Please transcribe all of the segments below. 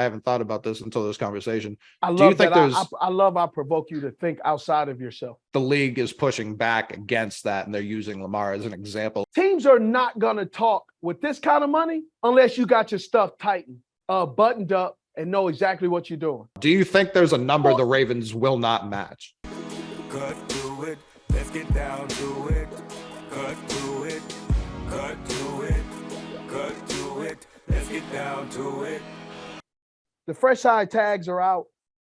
haven't thought about this until this conversation. I Do you love think that. I love I provoke you to think outside of yourself. the league is pushing back against that and they're using Lamar as an example? Teams are not going to talk with this kind of money unless you got your stuff tightened, buttoned up, and know exactly what you're doing. Do you think there's a number the Ravens will not match? Cut to it. Let's get down to it. Cut to it. Cut to it. Cut to it. Let's get down to it. The fresh side tags are out.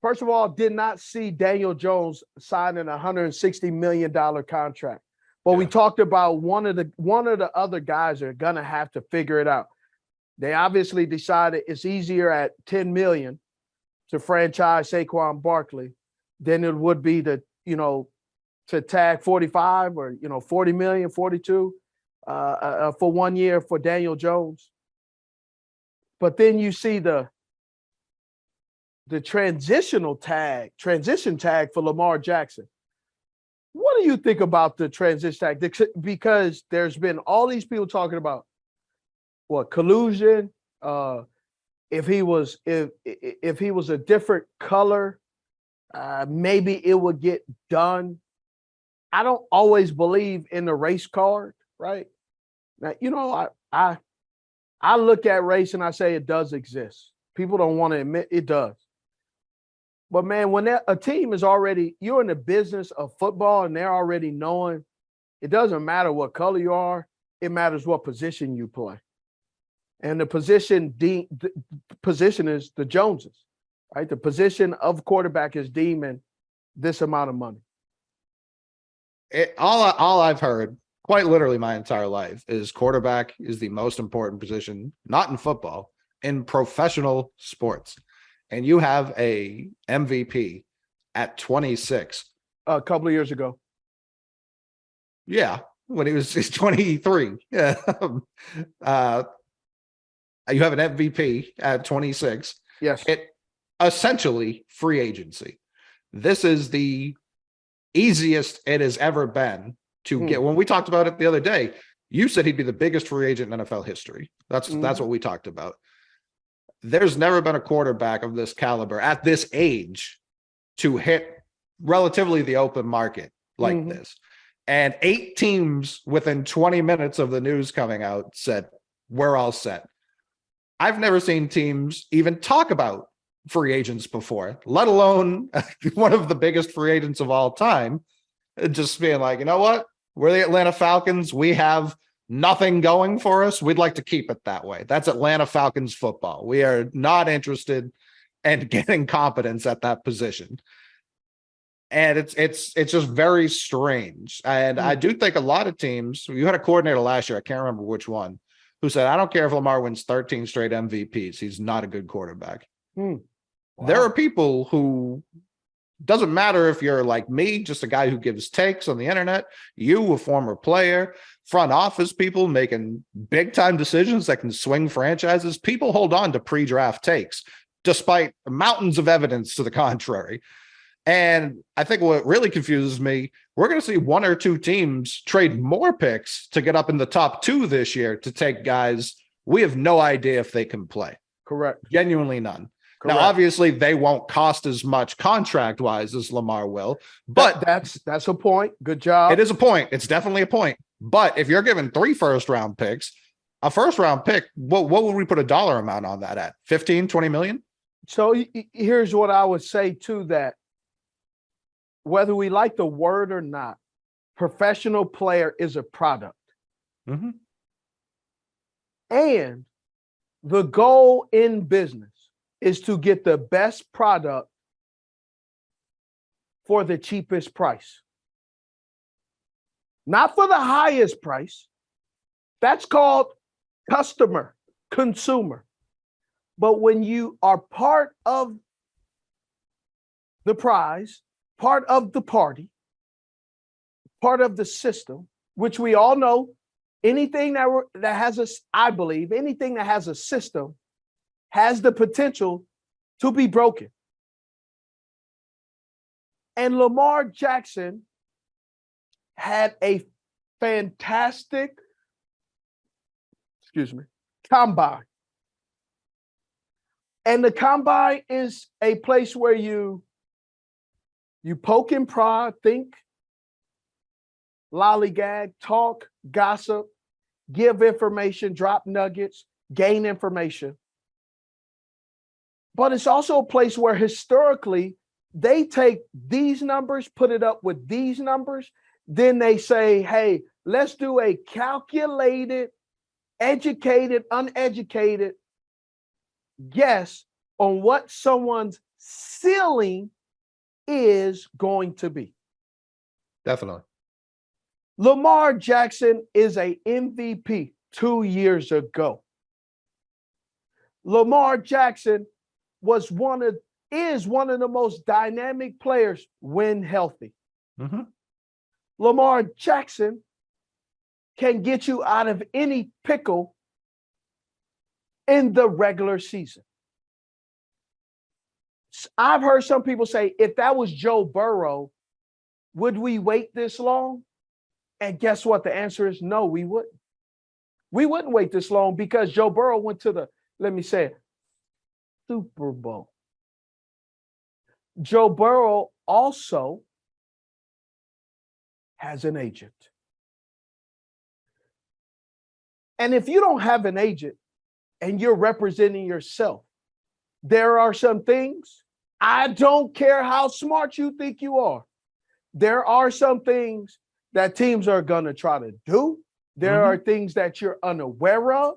First of all, did not see Daniel Jones signing a $160 million contract. But we talked about one of the other guys are gonna have to figure it out. They obviously decided it's easier at $10 million to franchise Saquon Barkley than it would be to tag 45 or 40 million, 42 for 1 year for Daniel Jones. But then you see the transition tag for Lamar Jackson. What do you think about the transition tag? Because there's been all these people talking about collusion. If he was a different color, maybe it would get done. I don't always believe in the race card, right? Now, I look at race and I say it does exist. People don't want to admit it does. But man, when a team is already, you're in the business of football and they're already knowing, it doesn't matter what color you are, it matters what position you play. And the position is the Joneses, right? The position of quarterback is deeming this amount of money. All I've heard, quite literally my entire life, is quarterback is the most important position, not in football, in professional sports. And you have a MVP at 26. A couple of years ago. Yeah, when he was 23. Yeah. You have an MVP at 26. Yes. It essentially free agency. This is the easiest it has ever been to get. When we talked about it the other day, you said he'd be the biggest free agent in NFL history. That's what we talked about. There's never been a quarterback of this caliber at this age to hit relatively the open market like this. And 8 teams within 20 minutes of the news coming out said, we're all set. I've never seen teams even talk about free agents before, let alone one of the biggest free agents of all time, just being like, you know what? We're the Atlanta Falcons. We have nothing going for us. We'd like to keep it that way. That's Atlanta Falcons football. We are not interested in getting competence at that position. And it's just very strange. And I do think a lot of teams, you had a coordinator last year, I can't remember which one, who said, I don't care if Lamar wins 13 straight MVPs. He's not a good quarterback. Wow. There are people who, doesn't matter if you're like me, just a guy who gives takes on the internet, you, a former player, front office people making big time decisions that can swing franchises. People hold on to pre-draft takes, despite mountains of evidence to the contrary. And I think what really confuses me, we're going to see 1 or 2 teams trade more picks to get up in the top 2 this year to take guys we have no idea if they can play. Correct. Genuinely none. Correct. Now, obviously, they won't cost as much contract-wise as Lamar will, but that's a point. Good job. It is a point. It's definitely a point. But if you're given 3 first-round picks, a first-round pick, what would we put a dollar amount on that at? 15, 20 million? So here's what I would say to that. Whether we like the word or not, professional player is a product. And the goal in business is to get the best product for the cheapest price. Not for the highest price. That's called customer, consumer. But when you are part of the prize, part of the party, part of the system, which we all know, anything that has a, I believe, anything that has a system has the potential to be broken. And Lamar Jackson had a fantastic, combine. And the combine is a place where you poke and prod, think, lollygag, talk, gossip, give information, drop nuggets, gain information. But it's also a place where historically they take these numbers, put it up with these numbers, then they say, hey, let's do a calculated, educated, uneducated guess on what someone's ceiling is going to be. Definitely. Lamar Jackson is a MVP 2 years ago. Lamar Jackson is one of the most dynamic players when healthy. Mm-hmm. Lamar Jackson can get you out of any pickle in the regular season. I've heard some people say, if that was Joe Burrow, would we wait this long? And guess what? The answer is no, we wouldn't. We wouldn't wait this long because Joe Burrow went to the, let me say it, Super Bowl. Joe Burrow also has an agent. And if you don't have an agent and you're representing yourself, there are some things, I don't care how smart you think you are, there are some things that teams are going to try to do. There are things that you're unaware of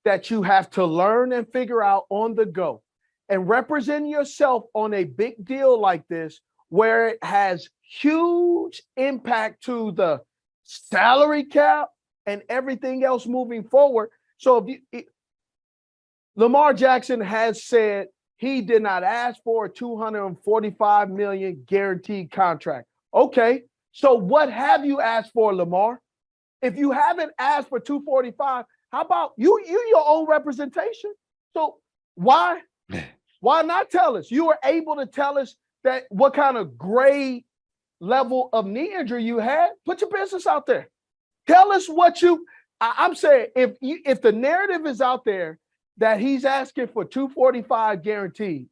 that you have to learn and figure out on the go. And represent yourself on a big deal like this, where it has huge impact to the salary cap and everything else moving forward. So Lamar Jackson has said he did not ask for a $245 million guaranteed contract. Okay, so what have you asked for, Lamar? If you haven't asked for $245, how about you your own representation? So why not tell us? You were able to tell us that what kind of grade level of knee injury you had. Put your business out there. Tell us what I'm saying, if the narrative is out there that he's asking for $245 guaranteed,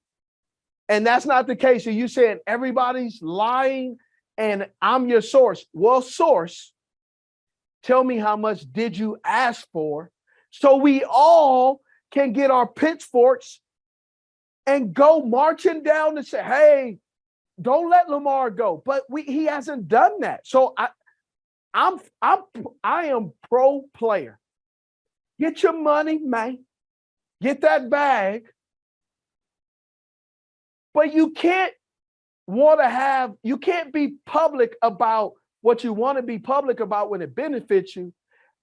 and that's not the case, and you saying everybody's lying and I'm your source. Well, source, tell me how much did you ask for so we all can get our pitchforks and go marching down and say, hey, don't let Lamar go. But he hasn't done that. So I am pro player. Get your money, man. Get that bag. But you can't be public about what you want to be public about when it benefits you,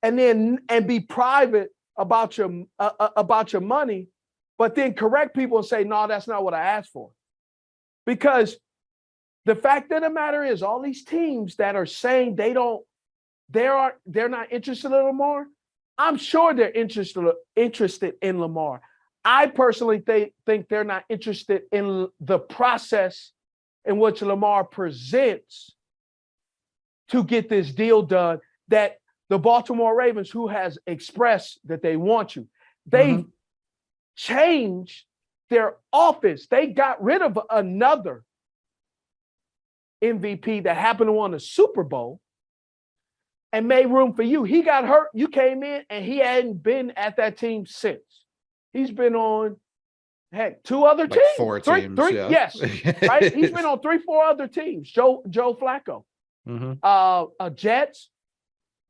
and be private about your money, but then correct people and say, no, that's not what I asked for. Because the fact of the matter is, all these teams that are saying they're not interested in Lamar, I'm sure they're interested in Lamar. I personally think they're not interested in the process in which Lamar presents to get this deal done, that the Baltimore Ravens, who has expressed that they want you, they changed their office. They got rid of another MVP that happened to win the Super Bowl and made room for you. He got hurt. You came in and he hadn't been at that team since. He's been on, two other teams. 4 three, teams. three, Yeah. yes. Right? He's been on 3-4 other teams. Joe Flacco. Jets,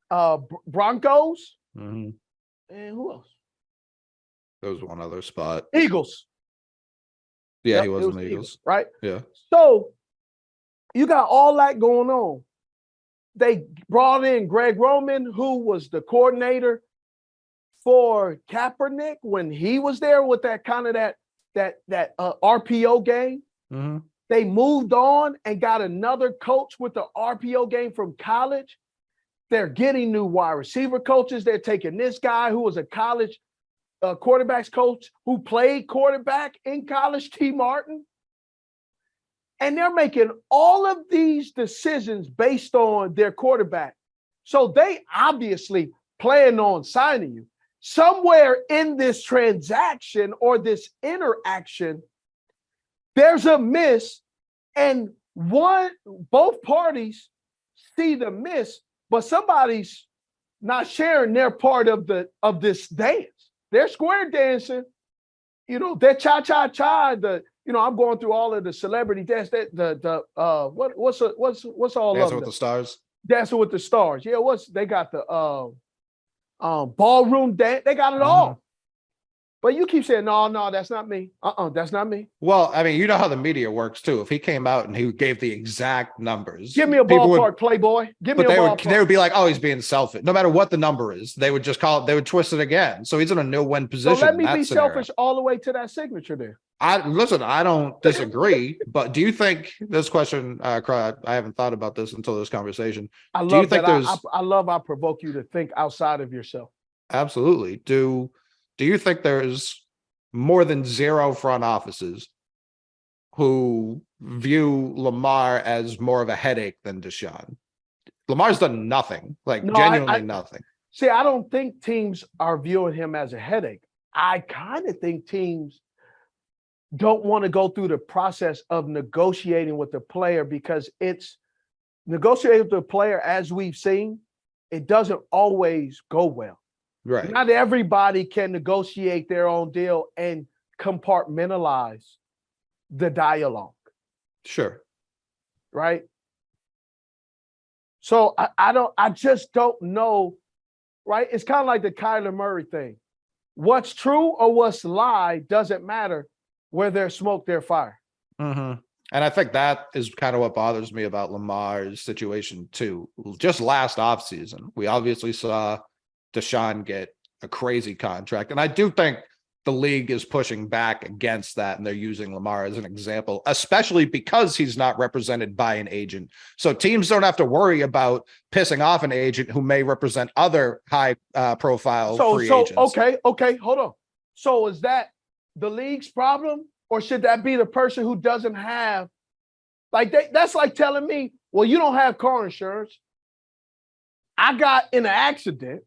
Broncos, and who else? There was one other spot. Eagles. Yeah, Yep, he was it in the Eagles. right? Yeah. So you got all that going on. They brought in Greg Roman, who was the coordinator for Kaepernick when he was there with that kind of that RPO game. They moved on and got another coach with the RPO game from college. They're getting new wide receiver coaches. They're taking this guy who was a college quarterbacks coach who played quarterback in college, T. Martin. And they're making all of these decisions based on their quarterback. So they obviously plan on signing you. somewhere in this transaction or this interaction, there's a miss, and both parties see the miss, but somebody's not sharing their part of this dance. They're square dancing, they're cha-cha-cha. I'm going through all of the celebrity dance. What's all Dancing of them? with the Stars. Dancing with the Stars. Yeah, they got the ballroom dance. They got it all. But you keep saying, no, that's not me. That's not me. Well, I mean, you know how the media works too. If he came out and he gave the exact numbers, give me a ballpark, Playboy. Give me a ballpark. They would be like, oh, he's being selfish. No matter what the number is, they would just call it. They would twist it again. So he's in a no-win position. So let me be selfish all the way to that signature there. I don't disagree, but do you think this question? I haven't thought about this until this conversation. I love I provoke you to think outside of yourself. Absolutely. Do you think there's more than 0 front offices who view Lamar as more of a headache than Deshaun? Lamar's done nothing, genuinely nothing. See, I don't think teams are viewing him as a headache. I kind of think teams don't want to go through the process of negotiating with the player, because it's negotiating with the player, as we've seen, it doesn't always go well. Right. Not everybody can negotiate their own deal and compartmentalize the dialogue. Sure. Right. So I just don't know. Right. It's kind of like the Kyler Murray thing. What's true or what's lie doesn't matter. Where there's smoke, there's fire. Mm-hmm. And I think that is kind of what bothers me about Lamar's situation too. Just last offseason, we obviously saw Deshaun get a crazy contract. And I do think the league is pushing back against that, and they're using Lamar as an example, especially because he's not represented by an agent. So teams don't have to worry about pissing off an agent who may represent other high profile free agents. Okay, hold on. So is that the league's problem, or should that be the person who doesn't have, that's like telling me, well, you don't have car insurance. I got in an accident,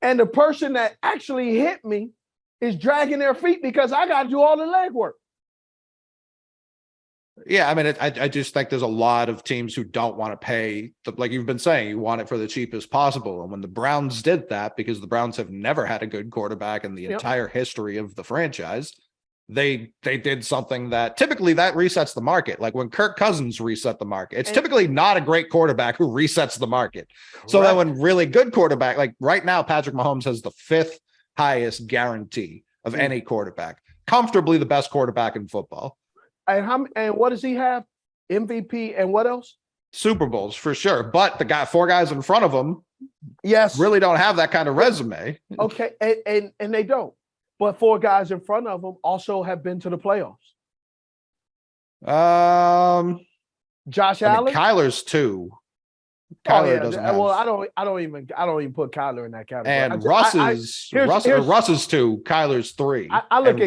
and the person that actually hit me is dragging their feet because I got to do all the legwork. Yeah, I mean, I just think there's a lot of teams who don't want to pay, like you've been saying, you want it for the cheapest possible. And when the Browns did that, because the Browns have never had a good quarterback in the entire history of the franchise, they did something that typically that resets the market. Like when Kirk Cousins reset the market, it's typically not a great quarterback who resets the market. Correct. So then when really good quarterback, like right now, Patrick Mahomes has the 5th highest guarantee of any quarterback, comfortably the best quarterback in football. And what does he have? MVP and what else? Super Bowls for sure. But the 4 guys in front of him, yes, really don't have that kind of resume. Okay, and they don't. But 4 guys in front of them also have been to the playoffs. Josh Allen, Kyler's 2. Kyler doesn't have. Well, I don't even put Kyler in that category. And Russ is 2. Kyler's 3. I look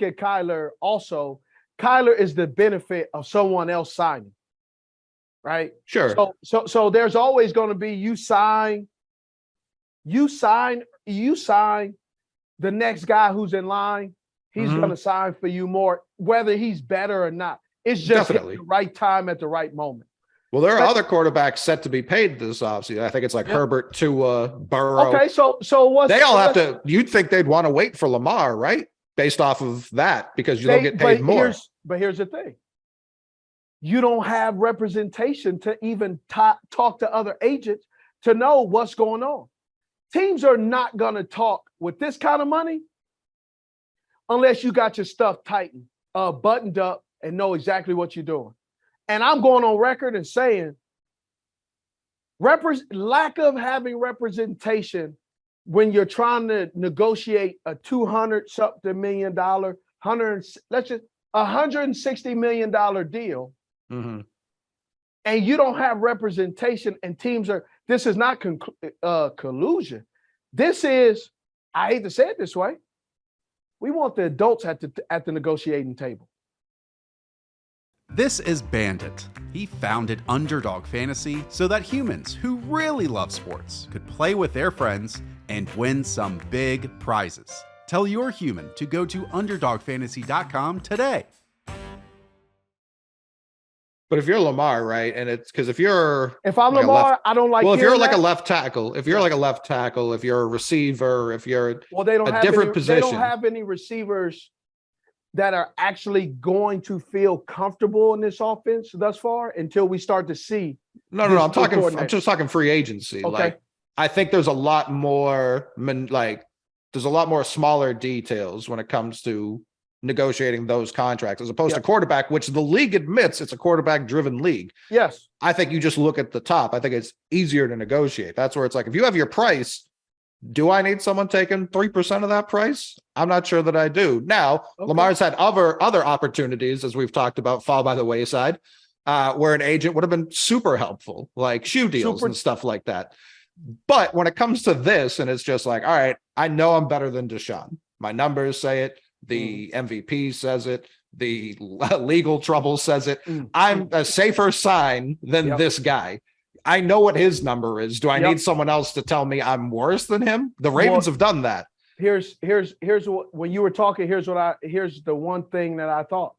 at Kyler also. Kyler is the benefit of someone else signing, right? Sure. So there's always going to be you sign the next guy who's in line. He's going to sign for you more, whether he's better or not. It's just the right time at the right moment. Well, there are other quarterbacks set to be paid this offseason. I think it's like Herbert, Tua, Burrow. Okay, so what's they all have to? You'd think they'd want to wait for Lamar, right? Based off of that, because they'll get paid more. But here's the thing: you don't have representation to even talk to other agents to know what's going on. Teams are not going to talk with this kind of money unless you got your stuff tightened, buttoned up, and know exactly what you're doing. And I'm going on record and saying lack of having representation when you're trying to negotiate a $200-something million, $160 million deal, and you don't have representation, and this is not collusion. This is, I hate to say it this way, we want the adults at the negotiating table. This is Bandit. He founded Underdog Fantasy so that humans who really love sports could play with their friends and win some big prizes. Tell your human to go to underdogfantasy.com today. But if you're Lamar, right, and it's because if I'm like Lamar, I don't like. Well, if you're like that. a left tackle, if you're a receiver, if you're they don't a have different any, position, they don't have any receivers that are actually going to feel comfortable in this offense thus far until we start to see. No. I'm just talking free agency. Okay. Like, I think there's a lot more smaller details when it comes to negotiating those contracts as opposed to quarterback, which the league admits it's a quarterback driven league. Yes. I think you just look at the top. I think it's easier to negotiate. That's where it's like, if you have your price, do I need someone taking 3% of that price? I'm not sure that I do. Now, Lamar's had other opportunities, as we've talked about, fall by the wayside, where an agent would have been super helpful, like shoe deals and stuff like that. But when it comes to this, and it's just like, all right, I know I'm better than Deshaun. My numbers say it. The MVP says it. The legal trouble says it. I'm a safer sign than this guy. I know what his number is. Do I need someone else to tell me I'm worse than him? The Ravens have done that. Here's what, when you were talking, here's the one thing that I thought.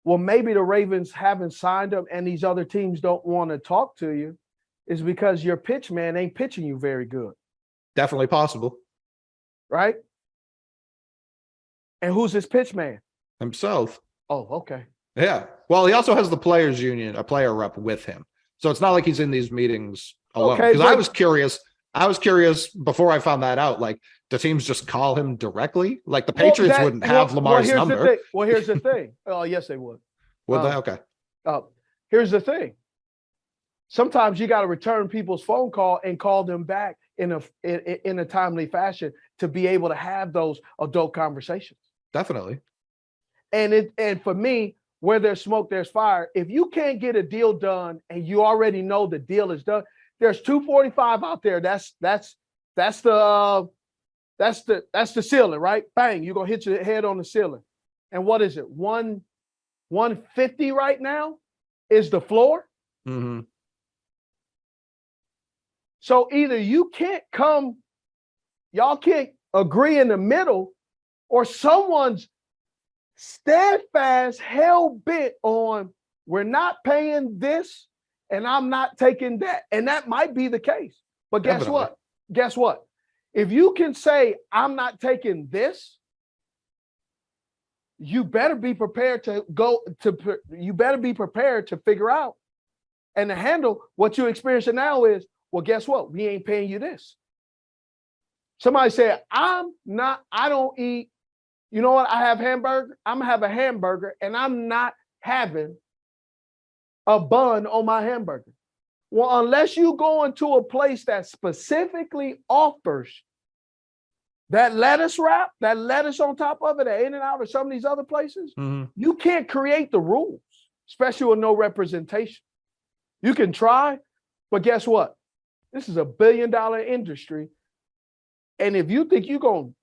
Well, maybe the Ravens haven't signed him and these other teams don't want to talk to you is because your pitch man ain't pitching you very good. Definitely possible. Right? And who's his pitch man? Himself. Oh, okay. Yeah. Well, he also has the players union, a player rep with him. So it's not like he's in these meetings alone. Because I was curious before I found that out. Like, do teams just call him directly? Like the Patriots wouldn't have Lamar's number. Here's the thing. Oh, yes, they would. Would they? Okay. Here's the thing. Sometimes you got to return people's phone call and call them back in a timely fashion to be able to have those adult conversations. Definitely. And for me, where there's smoke, there's fire. If you can't get a deal done and you already know the deal is done, there's 245 out there. That's the ceiling, right? Bang, you're gonna hit your head on the ceiling. And what is it? 150 right now is the floor. Mm-hmm. So either y'all can't agree in the middle, or someone's steadfast, hell-bent on, we're not paying this and I'm not taking that. And that might be the case. But guess what? Guess what? If you can say, I'm not taking this, you better be prepared to figure out and to handle what you're experiencing now is, well, guess what? We ain't paying you this. Somebody said, I don't eat, you know what? I have hamburger. I'm gonna have a hamburger and I'm not having a bun on my hamburger. Well, unless you go into a place that specifically offers that lettuce wrap, that lettuce on top of it, at In-N-Out or some of these other places, you can't create the rules, especially with no representation. You can try, but guess what? This is $1 billion industry. And if you think you're going to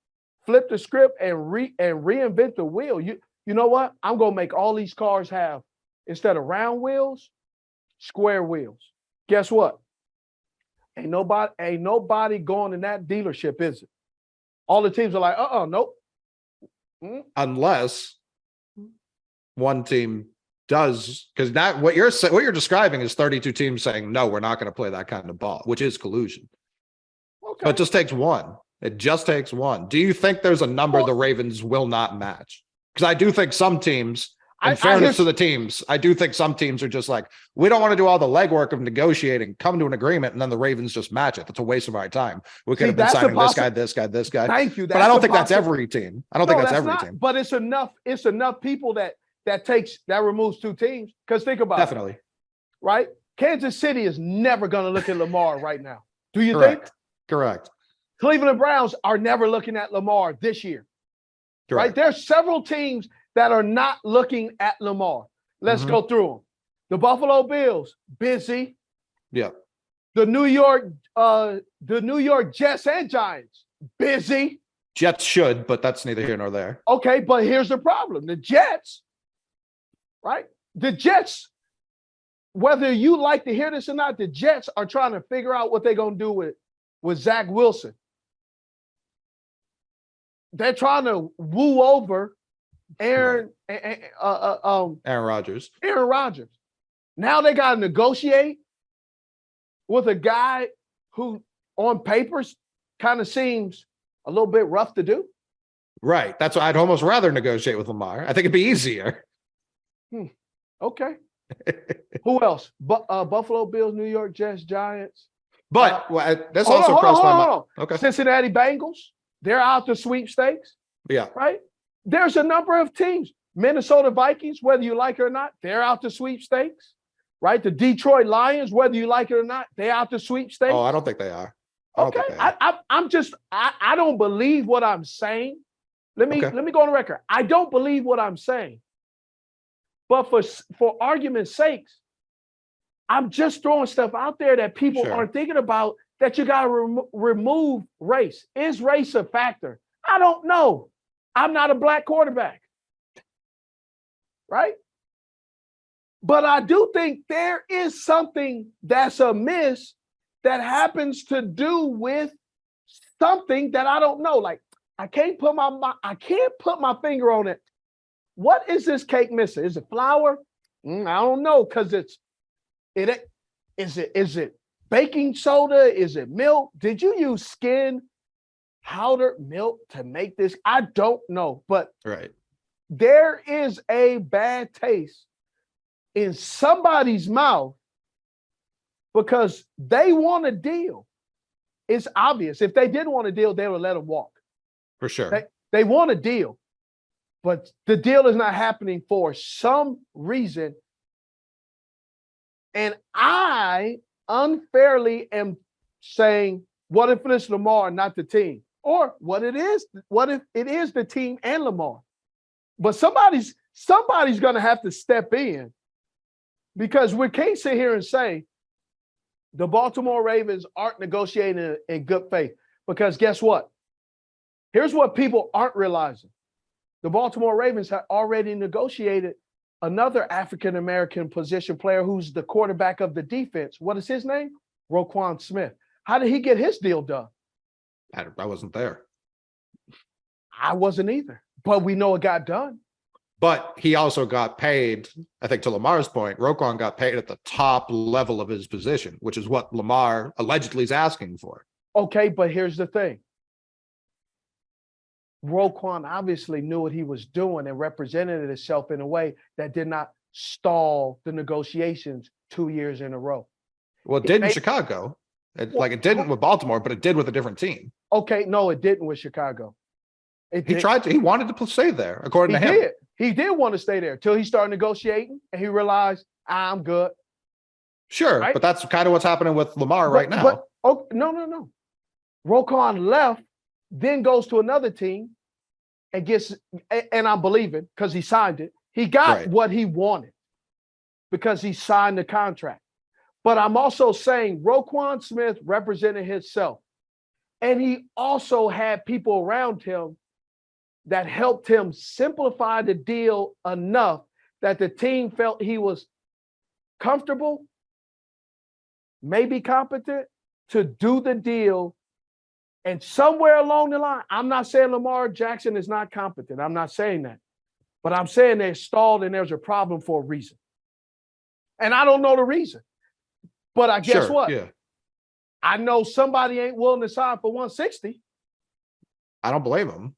flip the script and reinvent the wheel, you know what? I'm going to make all these cars have, instead of round wheels, square wheels. Guess what? Ain't nobody going in that dealership, is it? All the teams are like, nope. Unless one team does, because that what you're describing is 32 teams saying, no, we're not going to play that kind of ball, which is collusion. Okay. But it just takes one. It just takes one. Do you think there's a number the Ravens will not match? Because I do think some teams, in fairness to the teams, I do think some teams are just like, we don't want to do all the legwork of negotiating, come to an agreement, and then the Ravens just match it. That's a waste of our time. We could have been signing this guy. Thank you. But I don't think that's every team. I don't think that's every team. But it's enough people that removes two teams. Because think about Definitely. It. Right? Kansas City is never going to look at Lamar right now. Do you think? Correct. Cleveland Browns are never looking at Lamar this year. Correct. Right? There's several teams that are not looking at Lamar. Let's go through them. The Buffalo Bills, busy. Yeah. The New York Jets and Giants, busy. Jets should, but that's neither here nor there. Okay, but here's the problem. The Jets right? The Jets, whether you like to hear this or not, the Jets are trying to figure out what they're going to do with Zach Wilson. They're trying to woo over Aaron Rodgers. Aaron Rodgers. Now they got to negotiate with a guy who, on papers, kind of seems a little bit rough to do. Right. That's why I'd almost rather negotiate with Lamar. I think it'd be easier. Okay. Who else? Buffalo Bills, New York Jets, Giants. But this also crossed my mind. Okay. Cincinnati Bengals, they're out the sweepstakes. Yeah. Right? There's a number of teams. Minnesota Vikings, whether you like it or not, they're out the sweepstakes. Right? The Detroit Lions, whether you like it or not, they're out the sweepstakes. Oh, I don't think they are. Okay. I don't believe what I'm saying. Let me go on the record. I don't believe what I'm saying. But for argument's sakes, I'm just throwing stuff out there that people aren't thinking about, that you got to remove race. Is race a factor? I don't know. I'm not a black quarterback. Right? But I do think there is something that's amiss that happens to do with something that I don't know. Like, I can't put my finger on it. What is this cake missing? Is it flour? I don't know, because is it baking soda? Is it milk? Did you use skin powdered milk to make this? I don't know, but there is a bad taste in somebody's mouth because they want a deal. It's obvious. If they didn't want a deal, they would let them walk. For sure. They want a deal, but the deal is not happening for some reason. And I unfairly am saying, what if it's Lamar, not the team? Or what if it is the team and Lamar? But somebody's going to have to step in, because we can't sit here and say the Baltimore Ravens aren't negotiating in good faith. Because guess what? Here's what people aren't realizing. The Baltimore Ravens have already negotiated another African-American position player who's the quarterback of the defense. What is his name? Roquan Smith. How did he get his deal done? I wasn't there. I wasn't either. But we know it got done. But he also got paid, I think to Lamar's point, Roquan got paid at the top level of his position, which is what Lamar allegedly is asking for. Okay, but here's the thing. Roquan obviously knew what he was doing and represented himself in a way that did not stall the negotiations 2 years in a row. Well, it did in Chicago. It didn't with Baltimore, but it did with a different team. Okay, no, it didn't with Chicago. He wanted to stay there, according to him. He did want to stay there till he started negotiating and he realized, I'm good. Sure, right? But that's kind of what's happening with Lamar right now. No. Roquan left, then goes to another team and gets, and I'm believing because he signed it, he got what he wanted because he signed the contract. But I'm also saying Roquan Smith represented himself. And he also had people around him that helped him simplify the deal enough that the team felt he was comfortable, maybe competent to do the deal. And somewhere along the line, I'm not saying Lamar Jackson is not competent. I'm not saying that. But I'm saying they're stalled and there's a problem for a reason. And I don't know the reason. But I guess what? Yeah. I know somebody ain't willing to sign for 160. I don't blame him.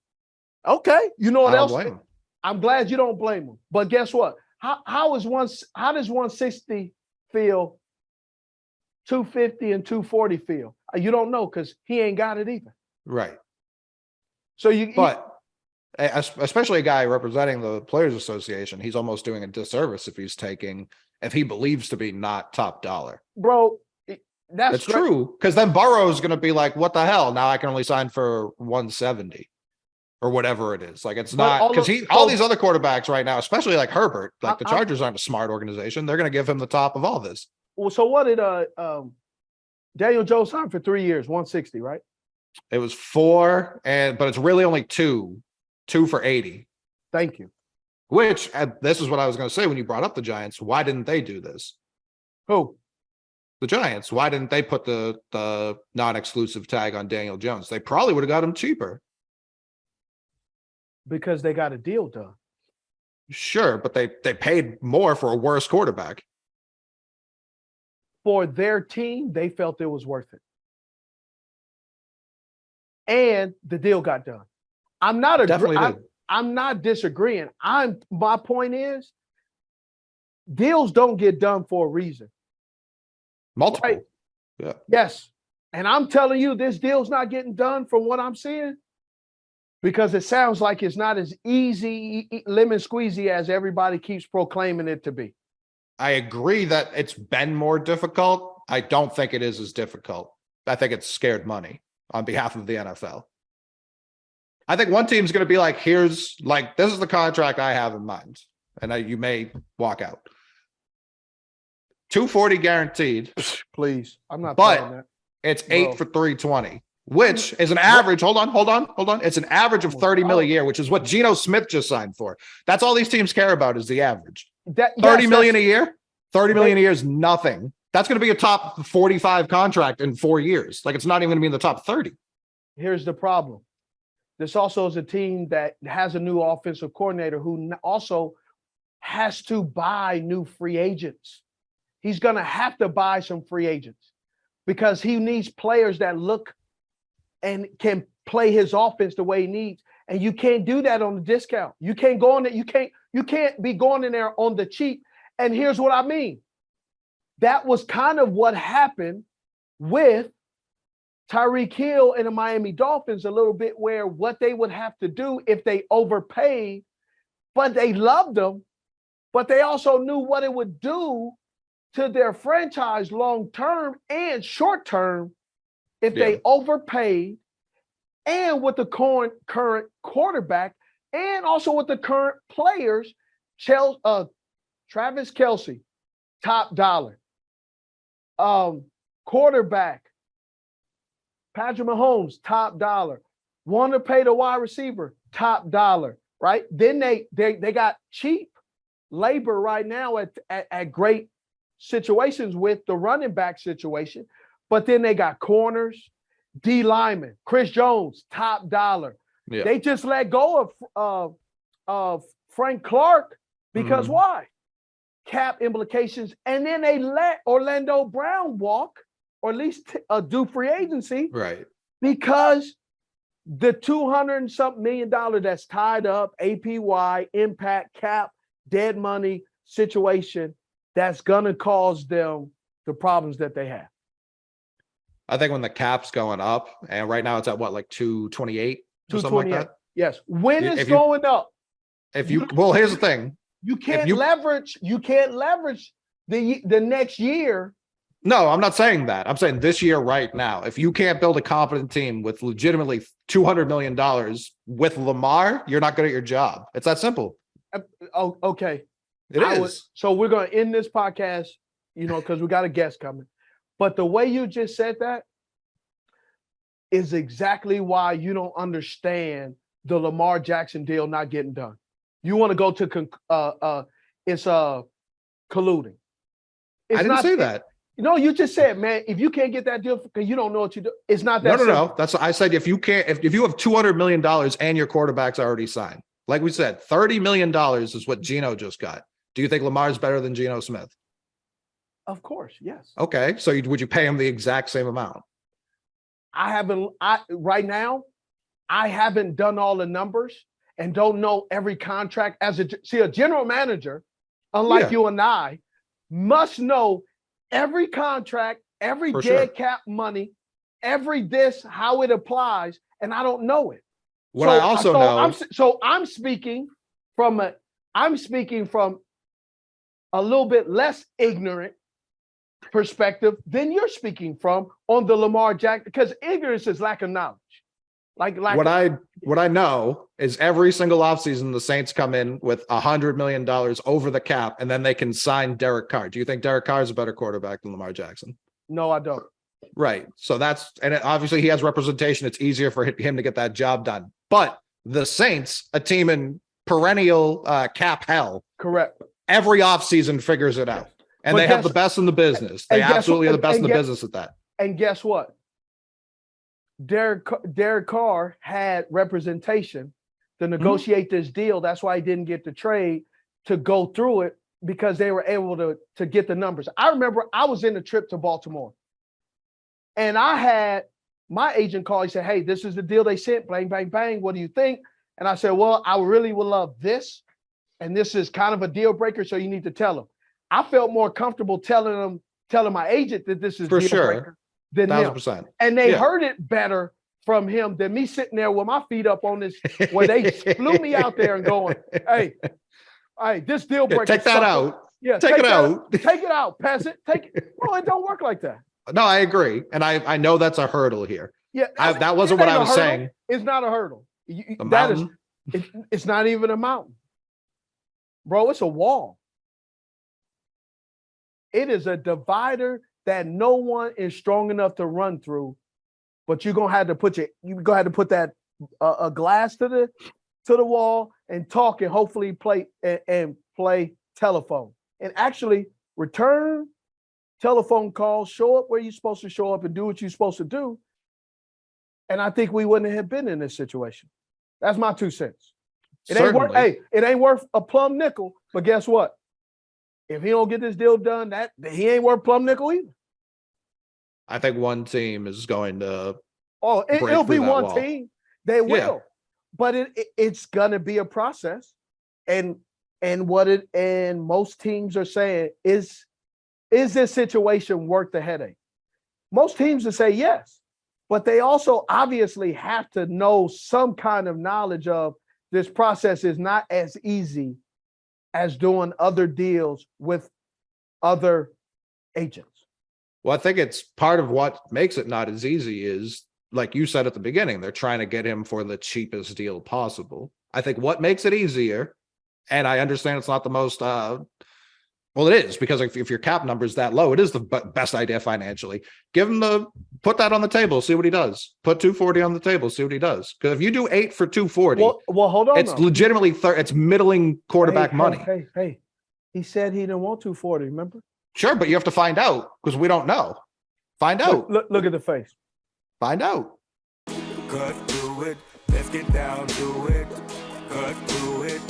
Okay. You know what else? Blame him. I'm glad you don't blame him. But guess what? How does 160 feel? 250 and 240 feel? You don't know because he ain't got it either. Right. So especially a guy representing the Players Association, he's almost doing a disservice if he believes to be not top dollar. Bro, that's true. Because then Burrow's going to be like, what the hell? Now I can only sign for 170 or whatever it is. Like, it's not because all these other quarterbacks right now, especially like Herbert, like the Chargers aren't a smart organization. They're going to give him the top of all this. Well, so what did Daniel Jones sign for 3 years, 160, right? It was 4, but it's really only two for 80. Thank you. Which this is what I was going to say when you brought up the Giants. Why didn't they do this? Who? The Giants. Why didn't they put the non-exclusive tag on Daniel Jones? They probably would have got him cheaper. Because they got a deal done. Sure, but they paid more for a worse quarterback. For their team, they felt it was worth it. And the deal got done. I'm not I'm not disagreeing. My point is, deals don't get done for a reason. Multiple. Right? Yeah. Yes. And I'm telling you, this deal's not getting done from what I'm seeing because it sounds like it's not as easy, lemon squeezy as everybody keeps proclaiming it to be. I agree that it's been more difficult. I don't think it is as difficult. I think it's scared money on behalf of the NFL. I think one team's going to be like, this is the contract I have in mind. And you may walk out. 240 guaranteed. Please. I'm not but that. It's 8 for 320, which is an average. Hold on. It's an average of 30 mil a year, which is what Geno Smith just signed for. That's all these teams care about is the average. 30 million a year. 30 million a year is nothing. That's going to be a top 45 contract in 4 years. Like, it's not even going to be in the top 30. Here's the problem. This also is a team that has a new offensive coordinator who also has to buy new free agents. He's going to have to buy some free agents because he needs players that look and can play his offense the way he needs. And you can't do that on the discount. You can't go on it. You can't be going in there on the cheap. And here's what I mean. That was kind of what happened with Tyreek Hill and the Miami Dolphins a little bit, where what they would have to do if they overpaid, but they loved them, but they also knew what it would do to their franchise long-term and short-term if they overpaid, and with the current quarterback and also with the current players. Travis Kelce, top dollar. Quarterback, Patrick Mahomes, top dollar. Want to pay the wide receiver, top dollar, right? Then they got cheap labor right now at great situations with the running back situation, but then they got corners, D lineman, Chris Jones, top dollar. Yeah. They just let go of Frank Clark because why? Cap implications, and then they let Orlando Brown walk, or at least do free agency, right? Because the $200-something million that's tied up, APY, impact, cap, dead money situation, that's gonna cause them the problems that they have. I think when the cap's going up, and right now it's at what, like 228 or something like that. Yes, when it's going up. Well, here's the thing. You can't leverage the next year. No, I'm not saying that. I'm saying this year right now. If you can't build a competent team with legitimately $200 million with Lamar, you're not good at your job. It's that simple. Oh, okay. It is. So we're going to end this podcast, because we got a guest coming. But the way you just said that is exactly why you don't understand the Lamar Jackson deal not getting done. You want to go to it's colluding. I didn't say that. No, you just said, man, if you can't get that deal because you don't know what you do, it's not that. No. That's what I said. If you can't, if you have $200 million and your quarterback's already signed, like we said, $30 million is what Geno just got. Do you think Lamar's better than Geno Smith? Of course, yes. Okay, so would you pay him the exact same amount? Right now, I haven't done all the numbers and don't know every contract. A general manager, unlike you and I, must know every contract, every dead cap money, every how it applies, and I don't know it. I also know. I'm speaking from a little bit less ignorant perspective than you're speaking from on the Lamar Jackson, because ignorance is lack of knowledge. What I know is every single offseason the Saints come in with $100 million over the cap, and then they can sign Derek Carr. Do you think Derek Carr is a better quarterback than Lamar Jackson? No, I don't. Right. So obviously he has representation. It's easier for him to get that job done. But the Saints, a team in perennial cap hell. Correct. Every offseason figures it out. And But they have guess- the best in the business. They and guess absolutely what- are the best in and the guess- business at that. And guess what? Derek Carr had representation to negotiate this deal. That's why he didn't get the trade to go through it, because they were able to get the numbers. I remember I was in a trip to Baltimore, and I had my agent call. He said, "Hey, this is the deal they sent. Bang, bang, bang. What do you think?" And I said, "Well, I really would love this, and this is kind of a deal breaker, so you need to tell them." I felt more comfortable telling my agent that this is For deal sure. breaker than them. 1,000%. And they Yeah. heard it better from him than me sitting there with my feet up on this, where they flew me out there and going, hey, this deal breaker. Take that sucker. out. Yeah, Take it that out. Take it out, peasant. Take it. Well, it don't work like that. No, I agree. And I know that's a hurdle here. Yeah, That wasn't it what ain't I a was hurdle. saying. It's not a hurdle. The That is, mountain. it's not even a mountain, bro. It's a wall. It is a divider that no one is strong enough to run through. But you're gonna have to put that a glass to the wall and talk, and hopefully play telephone, and actually return telephone calls, show up where you're supposed to show up, and do what you're supposed to do. And I think we wouldn't have been in this situation. That's my 2 cents. It ain't worth, Certainly. it ain't worth a plum nickel. But guess what? If he don't get this deal done, that he ain't worth plum nickel either. I think one team is going to Oh, break it'll be through that one wall. team. They will, Yeah. but it's gonna be a process. And most teams are saying is this situation worth the headache? Most teams will say yes, but they also obviously have to know some kind of knowledge of this process is not as easy as doing other deals with other agents. Well, I think it's part of what makes it not as easy is, like you said at the beginning, they're trying to get him for the cheapest deal possible. I think what makes it easier, and I understand it's not the most, well, it is, because if your cap number is that low, it is the best idea financially. Give him put that on the table, see what he does. Put 240 on the table, see what he does. Because if you do 8 for 240, Well, hold on. it's though. legitimately, it's middling quarterback money. Hey, he said he didn't want 240, remember? Sure, but you have to find out, because we don't know. Find out. Look at the face. Find out. Cut through it, let's get down to it. Cut through it,